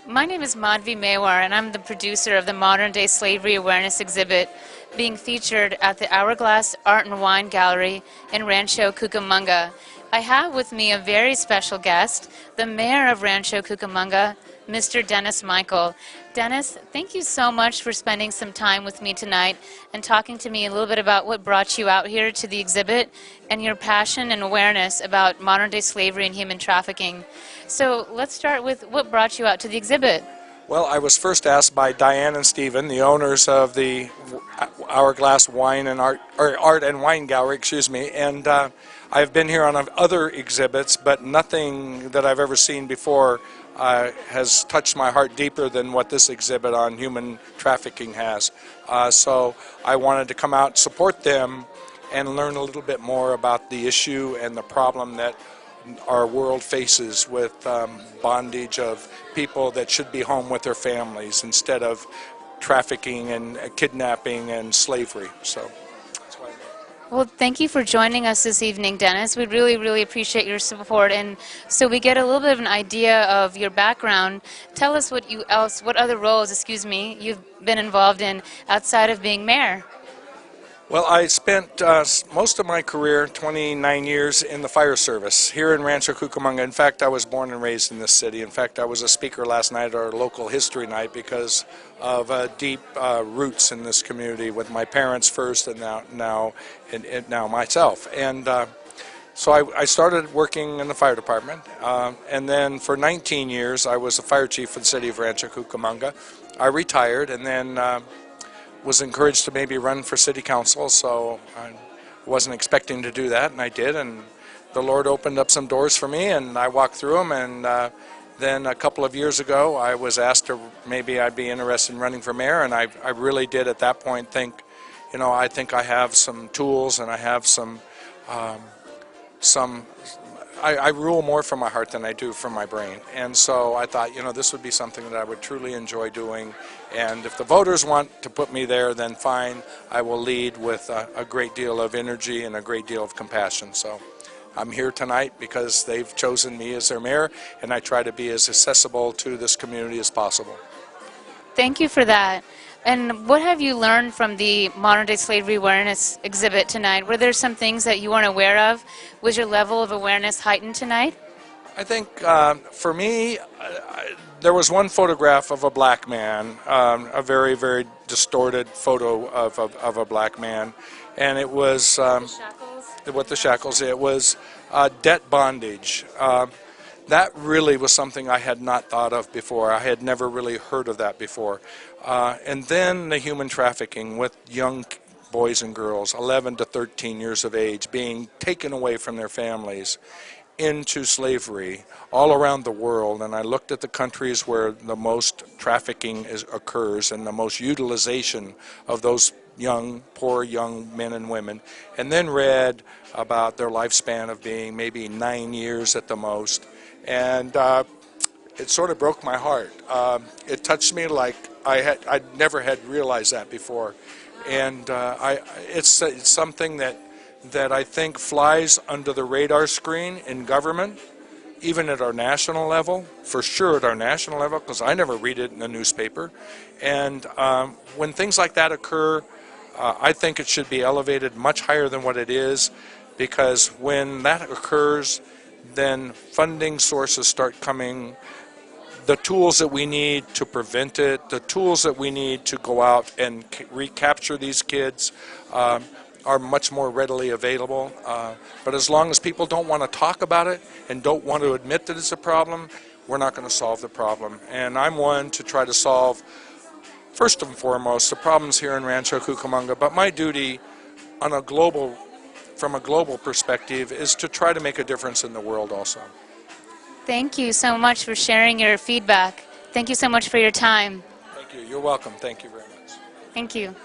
My name is MOV025, and I'm the producer of the Modern Day Slavery Awareness exhibit being featured at the Hourglass Art and Wine Gallery in Rancho Cucamonga. I have with me a very special guest, the mayor of Rancho Cucamonga, Mr. Dennis Michael. Dennis, thank you so much for spending some time with me tonight and talking to me a little bit about what brought you out here to the exhibit and your passion and awareness about modern-day slavery and human trafficking. So let's start with what brought you out to the exhibit. Well, I was first asked by Diane and Stephen, the owners of the Hourglass Wine and Art and Wine Gallery, and I've been here on other exhibits, but nothing that I've ever seen before has touched my heart deeper than what this exhibit on human trafficking has. So I wanted to come out and support them and learn a little bit more about the issue and the problem that our world faces with bondage of people that should be home with their families instead of trafficking and kidnapping and slavery. So that's why. Well, thank you for joining us this evening, Dennis. We really, really appreciate your support. And so we get a little bit of an idea of your background. Tell us what other roles, you've been involved in outside of being mayor. Well, I spent most of my career, 29 years, in the fire service here in Rancho Cucamonga. In fact, I was born and raised in this city. In fact, I was a speaker last night at our local history night because of deep roots in this community with my parents first and now myself. And so I started working in the fire department, and then for 19 years I was the fire chief for the city of Rancho Cucamonga. I retired and then was encouraged to maybe run for city council, so I wasn't expecting to do that, and I did, and the Lord opened up some doors for me, and I walked through them, and then a couple of years ago I was asked to maybe I'd be interested in running for mayor, and I really did at that point think, you know, I think I have some tools and I have I rule more from my heart than I do from my brain. And so I thought, you know, this would be something that I would truly enjoy doing. And if the voters want to put me there, then fine. I will lead with a great deal of energy and a great deal of compassion. So I'm here tonight because they've chosen me as their mayor, and I try to be as accessible to this community as possible. Thank you for that. And what have you learned from the Modern Day Slavery Awareness exhibit tonight? Were there some things that you weren't aware of? Was your level of awareness heightened tonight? I think for me, there was one photograph of a black man, a very, very distorted photo of a black man, and it was with the shackles. It was debt bondage. That really was something I had not thought of before. I had never really heard of that before. And then the human trafficking with young boys and girls, 11 to 13 years of age, being taken away from their families into slavery all around the world. And I looked at the countries where the most trafficking occurs and the most utilization of those poor young men and women, and then read about their lifespan of being maybe 9 years at the most. And it sort of broke my heart. It touched me like I never had realized that before. And it's something that I think flies under the radar screen in government, even at our national level, for sure at our national level, because I never read it in the newspaper. And when things like that occur, I think it should be elevated much higher than what it is, because when that occurs, then funding sources start coming, the tools that we need to prevent it, the tools that we need to go out and recapture these kids are much more readily available. But as long as people don't want to talk about it and don't want to admit that it's a problem, we're not going to solve the problem. And I'm one to try to solve, first and foremost, the problems here in Rancho Cucamonga, but my duty on from a global perspective is to try to make a difference in the world also. Thank you so much for sharing your feedback. Thank you so much for your time. Thank you. You're welcome. Thank you very much. Thank you.